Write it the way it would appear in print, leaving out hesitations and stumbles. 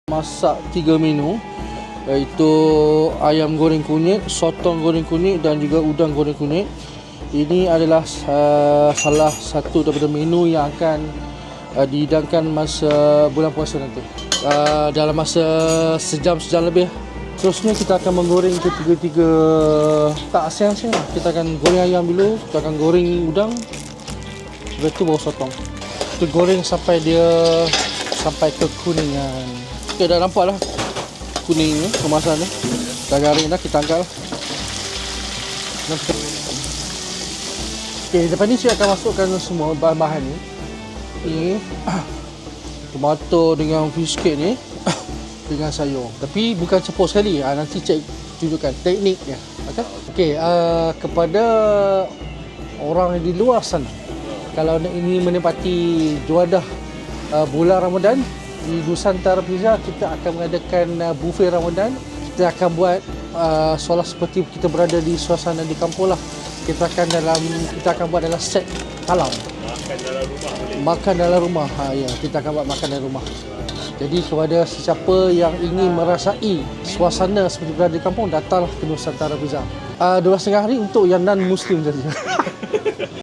Masak 3 menu, iaitu ayam goreng kunyit, sotong goreng kunyit dan juga udang goreng kunyit. Ini adalah salah satu daripada menu yang akan dihidangkan masa bulan puasa nanti, dalam masa sejam lebih. Terusnya kita akan menggoreng ketiga-tiga, tak siang-siang lah. Kita akan goreng ayam dulu, kita akan goreng udang, lepas tu baru sotong. Kita goreng sampai kekuningan. Okay, dah nampak lah kuning ni, kemasan ni dah garing dah, kita angkat lah. Okay, lepas ni saya akan masukkan semua bahan-bahan ni. Ni tomato dengan fish cake ni dengan sayur, tapi bukan campur sekali. Nanti cik tunjukkan tekniknya. Okay, kepada orang di luar sana, kalau ini menepati juadah bulan Ramadan di Nusantara Pizza, kita akan mengadakan buffet Ramadan. Kita akan buat seolah seperti kita berada di suasana di kampung lah. Kita akan buat dalam set halal. Makan dalam rumah. Ya, kita akan buat makan dalam rumah. Jadi kepada sesiapa yang ingin merasai suasana seperti berada di kampung, datanglah ke Nusantara Pizza. 12.5 hari untuk yang non-Muslim saja.